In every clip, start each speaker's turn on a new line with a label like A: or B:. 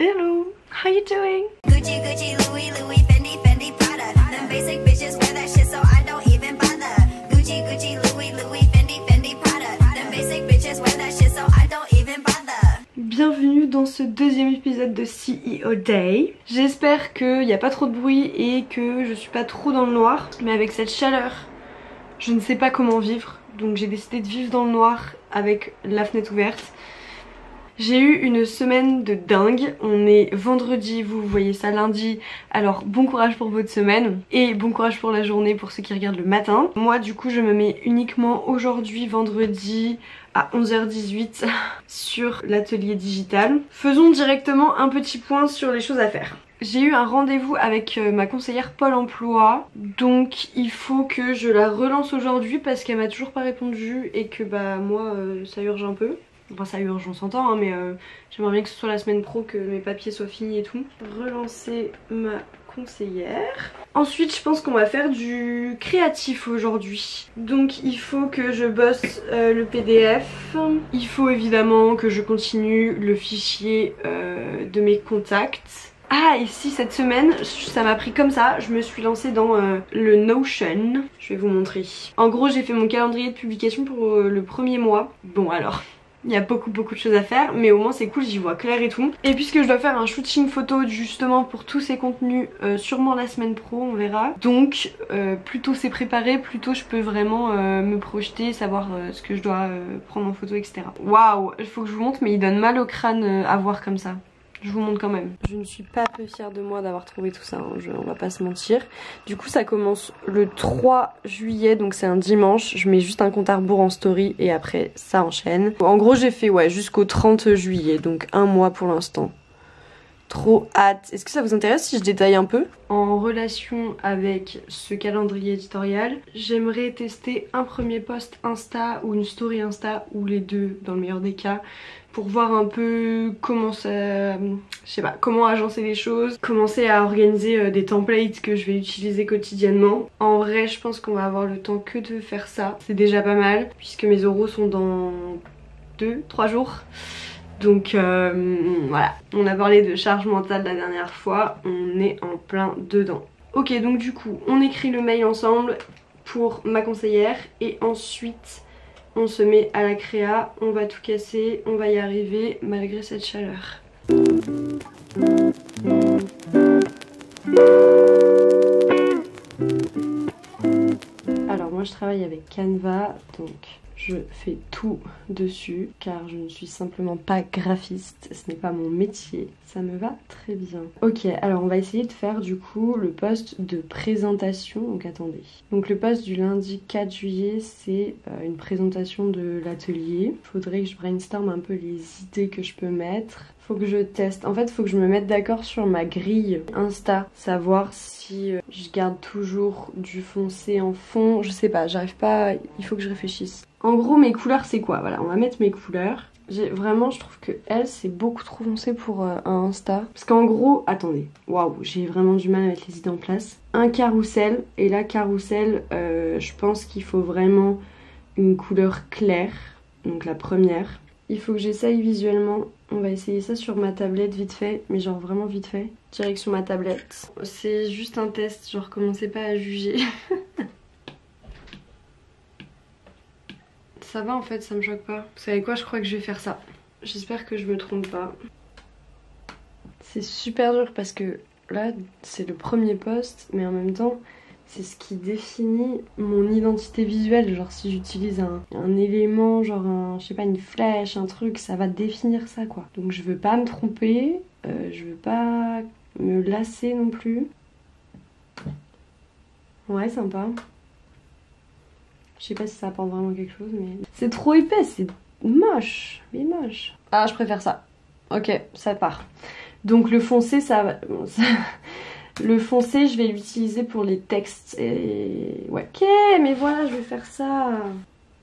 A: Hello, how you doing?
B: Gucci, Gucci, Louis, Louis, Fendi, Fendi, Prada. Them basic bitches wear that shit so I don't even bother. Gucci, Gucci, Louis, Louis, Fendi, Fendi, Prada. Them basic bitches wear that shit so I don't even bother.
A: Bienvenue dans ce deuxième épisode de CEO Day. J'espère qu'il n'y a pas trop de bruit et que je suis pas trop dans le noir. Mais avec cette chaleur, je ne sais pas comment vivre. Donc j'ai décidé de vivre dans le noir avec la fenêtre ouverte. J'ai eu une semaine de dingue, on est vendredi, vous voyez ça lundi, alors bon courage pour votre semaine et bon courage pour la journée pour ceux qui regardent le matin. Moi du coup je me mets uniquement aujourd'hui vendredi à 11h18 sur l'atelier digital. Faisons directement un petit point sur les choses à faire. J'ai eu un rendez-vous avec ma conseillère Pôle emploi, donc il faut que je la relance aujourd'hui parce qu'elle m'a toujours pas répondu et que bah moi ça urge un peu. Enfin ça urge, on s'entend hein, mais j'aimerais bien que ce soit la semaine pro, que mes papiers soient finis et tout. Relancer ma conseillère. Ensuite je pense qu'on va faire du créatif aujourd'hui. Donc il faut que je bosse le PDF. Il faut évidemment que je continue le fichier de mes contacts. Ah et si cette semaine ça m'a pris comme ça, je me suis lancée dans le Notion. Je vais vous montrer. En gros j'ai fait mon calendrier de publication pour le premier mois. Bon alors... il y a beaucoup de choses à faire mais au moins c'est cool, j'y vois clair et tout. Et puisque je dois faire un shooting photo justement pour tous ces contenus, sûrement la semaine pro on verra. Donc plus tôt c'est préparé, plus tôt je peux vraiment me projeter, savoir ce que je dois prendre en photo etc. Waouh, il faut que je vous montre mais il donne mal au crâne à voir comme ça. Je vous montre quand même. Je ne suis pas peu fière de moi d'avoir trouvé tout ça, hein. On va pas se mentir. Du coup ça commence le 3 juillet, donc c'est un dimanche. Je mets juste un compte à rebours en story et après ça enchaîne. En gros j'ai fait ouais jusqu'au 30 juillet, donc un mois pour l'instant. Trop hâte. Est-ce que ça vous intéresse si je détaille un peu? En relation avec ce calendrier éditorial, j'aimerais tester un premier post Insta ou une story Insta ou les deux dans le meilleur des cas pour voir un peu comment ça, je sais pas, comment agencer les choses, commencer à organiser des templates que je vais utiliser quotidiennement. En vrai je pense qu'on va avoir le temps que de faire ça, c'est déjà pas mal puisque mes oraux sont dans 2-3 jours. Donc voilà, on a parlé de charge mentale la dernière fois, on est en plein dedans. Ok, donc du coup on écrit le mail ensemble pour ma conseillère et ensuite on se met à la créa, on va tout casser, on va y arriver malgré cette chaleur. Alors moi je travaille avec Canva, donc je fais tout dessus car je ne suis simplement pas graphiste, ce n'est pas mon métier, ça me va très bien. Ok, alors on va essayer de faire du coup le post de présentation, donc attendez. Donc le post du lundi 4 juillet c'est une présentation de l'atelier. Il faudrait que je brainstorm un peu les idées que je peux mettre. Faut que je teste, en fait faut que je me mette d'accord sur ma grille Insta, savoir si je garde toujours du foncé en fond, je sais pas, j'arrive pas, il faut que je réfléchisse. En gros mes couleurs c'est quoi? Voilà, on va mettre mes couleurs. Vraiment je trouve que elle c'est beaucoup trop foncé pour un Insta. Parce qu'en gros, attendez, waouh, j'ai vraiment du mal à mettre les idées en place. Un carrousel, et là carrousel, je pense qu'il faut vraiment une couleur claire, donc la première. Il faut que j'essaye visuellement, on va essayer ça sur ma tablette vite fait, mais genre vraiment vite fait. Direction ma tablette. C'est juste un test, genre commencez pas à juger. Ça va en fait, ça me choque pas. Vous savez quoi, je crois que je vais faire ça. J'espère que je me trompe pas. C'est super dur parce que là c'est le premier post, mais en même temps c'est ce qui définit mon identité visuelle. Genre si j'utilise un élément, genre je sais pas, une flèche, un truc, ça va définir ça quoi. Donc je veux pas me tromper, je veux pas me lasser non plus. Ouais, sympa. Je sais pas si ça apporte vraiment quelque chose mais... c'est trop épais, c'est moche, mais moche. Ah je préfère ça. Ok, ça part. Donc le foncé ça va... Le foncé je vais l'utiliser pour les textes et... ouais. Ok, mais voilà, je vais faire ça.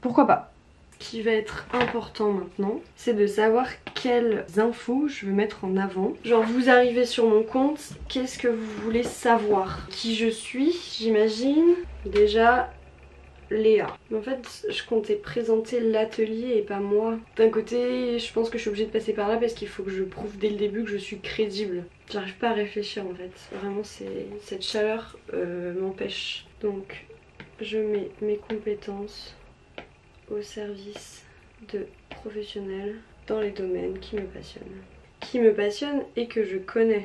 A: Pourquoi pas. Ce qui va être important maintenant, c'est de savoir quelles infos je veux mettre en avant. Genre vous arrivez sur mon compte, qu'est-ce que vous voulez savoir? Qui je suis, j'imagine. Déjà... Léa. Mais en fait je comptais présenter l'atelier et pas moi. D'un côté je pense que je suis obligée de passer par là parce qu'il faut que je prouve dès le début que je suis crédible. J'arrive pas à réfléchir en fait. Vraiment cette chaleur m'empêche. Donc je mets mes compétences au service de professionnels dans les domaines qui me passionnent. Qui me passionnent et que je connais.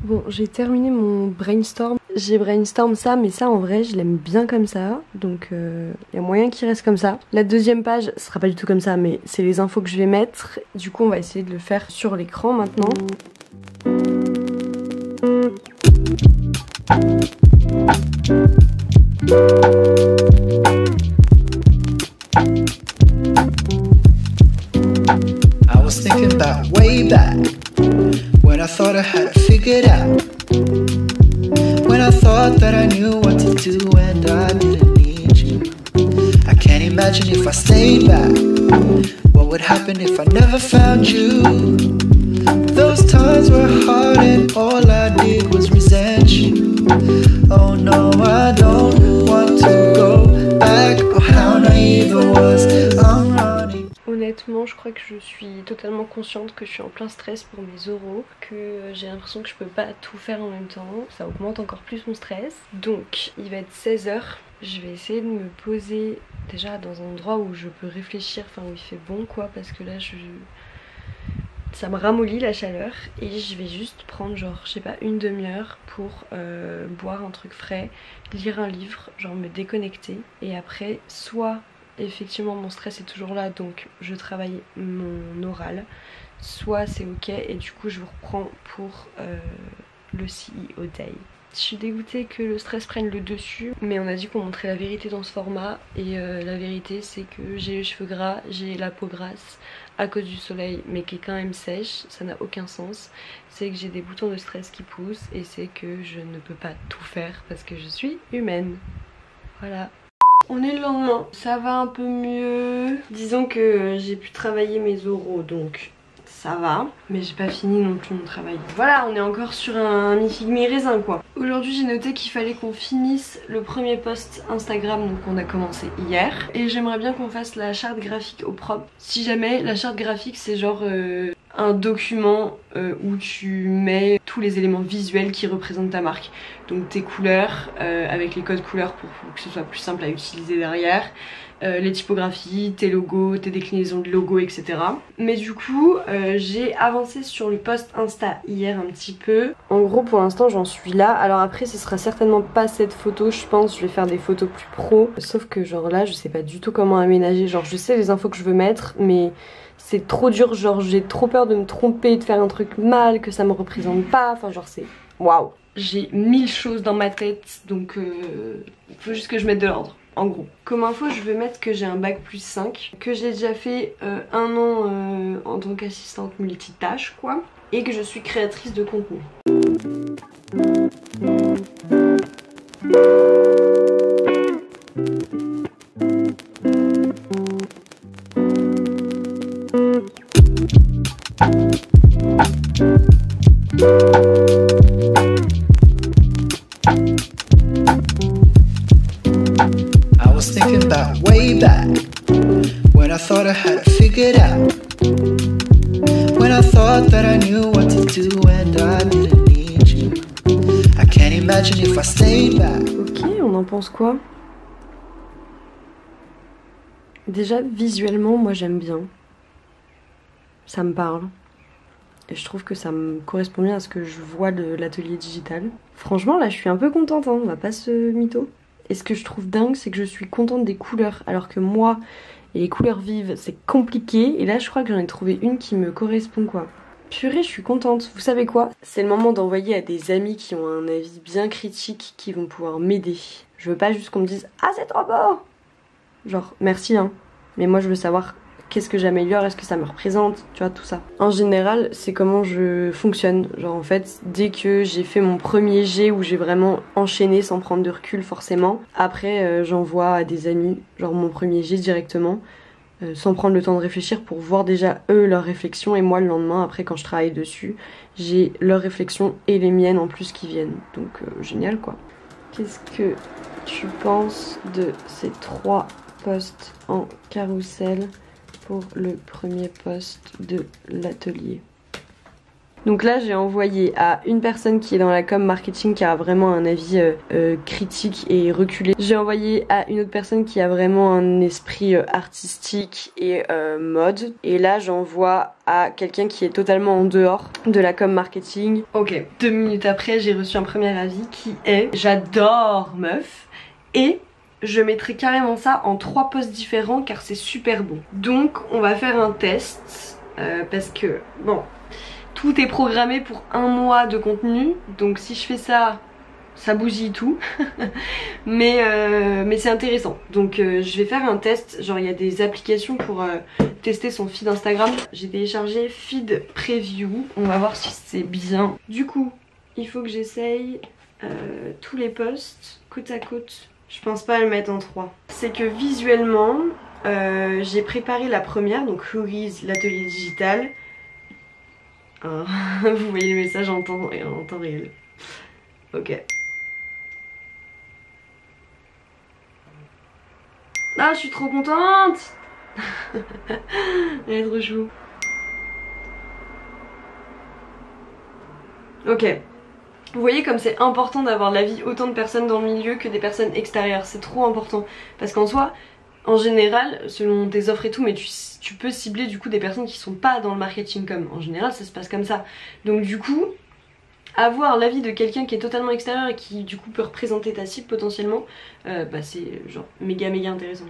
A: Bon, j'ai terminé mon brainstorm. J'ai brainstorm ça, mais ça en vrai je l'aime bien comme ça. Donc il y a moyen qu'il reste comme ça. La deuxième page sera pas du tout comme ça, mais c'est les infos que je vais mettre. Du coup on va essayer de le faire sur l'écran maintenant.
C: I was thinking about way back when I thought I had it figured out. When I thought that I knew what to do and I didn't need you. I can't imagine if I stayed back. What would happen if I never found you? Those times were hard and all I did was resent you. Oh no, I don't want to go back. Oh how naive I was. I'm running.
A: Honnêtement, je crois que je suis totalement consciente que je suis en plein stress pour mes oraux, que j'ai l'impression que je peux pas tout faire en même temps, ça augmente encore plus mon stress. Donc il va être 16 h, je vais essayer de me poser déjà dans un endroit où je peux réfléchir, enfin où il fait bon quoi, parce que là ça me ramollit la chaleur et je vais juste prendre genre je sais pas une demi-heure pour boire un truc frais, lire un livre, genre me déconnecter et après soit effectivement mon stress est toujours là donc je travaille mon oral, soit c'est ok et du coup je vous reprends pour le CEO Day. Je suis dégoûtée que le stress prenne le dessus, mais on a dit qu'on montrait la vérité dans ce format et la vérité c'est que j'ai les cheveux gras, j'ai la peau grasse à cause du soleil mais qui est quand même sèche, ça n'a aucun sens. C'est que j'ai des boutons de stress qui poussent et c'est que je ne peux pas tout faire parce que je suis humaine. Voilà. On est le lendemain, ça va un peu mieux. Disons que j'ai pu travailler mes oraux donc ça va, mais j'ai pas fini non plus mon travail. Voilà, on est encore sur un mi-figue mi-raisin quoi. Aujourd'hui j'ai noté qu'il fallait qu'on finisse le premier post Instagram, donc on a commencé hier. Et j'aimerais bien qu'on fasse la charte graphique au propre. Si jamais la charte graphique c'est genre un document où tu mets tous les éléments visuels qui représentent ta marque. Donc tes couleurs avec les codes couleurs pour que ce soit plus simple à utiliser derrière. Les typographies, tes logos, tes déclinaisons de logos, etc. Mais du coup, j'ai avancé sur le post Insta hier un petit peu. En gros, pour l'instant, j'en suis là. Alors après, ce sera certainement pas cette photo, je pense. Je vais faire des photos plus pro. Sauf que genre là, je sais pas du tout comment aménager. Genre, je sais les infos que je veux mettre, mais c'est trop dur. Genre, j'ai trop peur de me tromper, de faire un truc mal, que ça me représente pas. Enfin, genre, c'est waouh. J'ai 1000 choses dans ma tête, donc il faut juste que je mette de l'ordre. En gros, comme info, je vais mettre que j'ai un bac plus 5, que j'ai déjà fait un an en tant qu'assistante multitâche quoi, et que je suis créatrice de contenu.
C: I was thinking about way back when I thought I had it figured out. When I thought that I knew what to do and I didn't need you. I can't imagine if I stayed back.
A: Ok, on en pense quoi? Déjà visuellement moi j'aime bien. Ça me parle. Et je trouve que ça me correspond bien à ce que je vois de l'atelier digital. Franchement là je suis un peu contente, hein, on va pas se mytho. Et ce que je trouve dingue c'est que je suis contente des couleurs. Alors que moi, les couleurs vives c'est compliqué. Et là je crois que j'en ai trouvé une qui me correspond quoi. Purée, je suis contente. Vous savez quoi? C'est le moment d'envoyer à des amis qui ont un avis bien critique, qui vont pouvoir m'aider. Je veux pas juste qu'on me dise « Ah c'est trop beau !» Genre merci hein. Mais moi je veux savoir qu'est-ce que j'améliore, est-ce que ça me représente, tu vois, tout ça. En général, c'est comment je fonctionne. Genre en fait, dès que j'ai fait mon premier jet où j'ai vraiment enchaîné sans prendre de recul forcément, après j'envoie à des amis, genre mon premier jet directement, sans prendre le temps de réfléchir pour voir déjà eux leurs réflexions et moi le lendemain, après quand je travaille dessus, j'ai leurs réflexions et les miennes en plus qui viennent. Donc génial quoi. Qu'est-ce que tu penses de ces 3 posts en carrousel pour le premier post de l'atelier? Donc là j'ai envoyé à une personne qui est dans la com marketing qui a vraiment un avis critique et reculé. J'ai envoyé à une autre personne qui a vraiment un esprit artistique et mode. Et là j'envoie à quelqu'un qui est totalement en dehors de la com marketing. Ok, 2 minutes après j'ai reçu un premier avis qui est j'adore meuf et je mettrai carrément ça en 3 posts différents car c'est super beau. Donc on va faire un test parce que bon, tout est programmé pour 1 mois de contenu, donc si je fais ça, ça bousille tout. mais c'est intéressant. Donc je vais faire un test, genre il y a des applications pour tester son feed Instagram. J'ai téléchargé Feed Preview, on va voir si c'est bien. Du coup, il faut que j'essaye tous les posts côte à côte. Je pense pas à le mettre en 3. C'est que visuellement, j'ai préparé la première, donc Who is l'atelier digital. Vous voyez le message en temps réel. Ok. Ah, je suis trop contente. Elle est trop chou. Ok. Vous voyez comme c'est important d'avoir l'avis autant de personnes dans le milieu que des personnes extérieures. C'est trop important. Parce qu'en soi, en général, selon tes offres et tout, mais tu peux cibler du coup des personnes qui sont pas dans le marketing com. En général, ça se passe comme ça. Donc du coup, avoir l'avis de quelqu'un qui est totalement extérieur et qui du coup peut représenter ta cible potentiellement, c'est genre méga intéressant.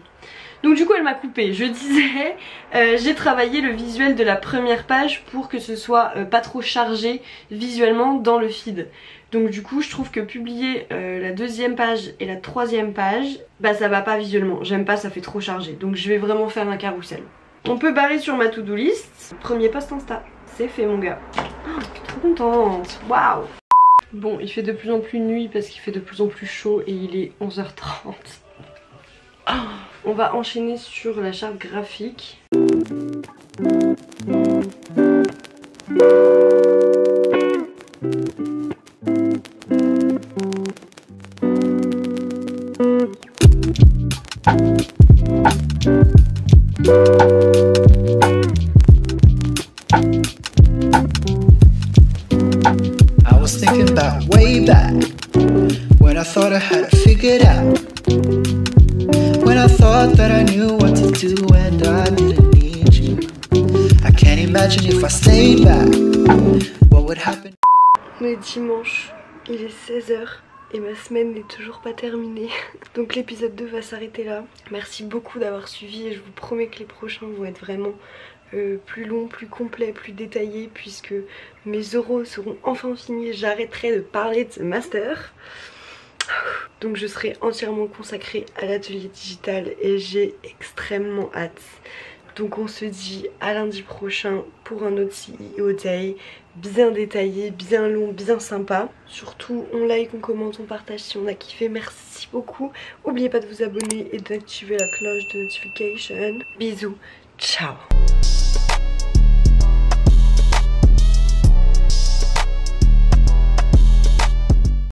A: Donc du coup elle m'a coupé, je disais, j'ai travaillé le visuel de la première page pour que ce soit pas trop chargé visuellement dans le feed. Donc du coup je trouve que publier la 2e page et la 3e page, ça va pas visuellement, j'aime pas, ça fait trop chargé. Donc je vais vraiment faire un carrousel. On peut barrer sur ma to-do list, premier post Insta, c'est fait mon gars. Oh, je suis trop contente, waouh. Bon, il fait de plus en plus nuit parce qu'il fait de plus en plus chaud et il est 11h30. Oh, on va enchaîner sur la charte graphique.
C: I was thinking about way back when I thought I had it figured out. When I thought that I knew what to do and I didn't need you. I can't imagine if I stayed back, what would happen.
A: On est dimanche, il est 16h et ma semaine n'est toujours pas terminée. Donc l'épisode 2 va s'arrêter là. Merci beaucoup d'avoir suivi et je vous promets que les prochains vont être vraiment plus longs, plus complets, plus détaillés puisque mes euros seront enfin finis. J'arrêterai de parler de ce master. Donc je serai entièrement consacrée à l'atelier digital et j'ai extrêmement hâte. Donc on se dit à lundi prochain pour un autre CEO Day bien détaillé, bien long, bien sympa. Surtout on like, on commente, on partage si on a kiffé, merci beaucoup. N'oubliez pas de vous abonner et d'activer la cloche de notification. Bisous, ciao.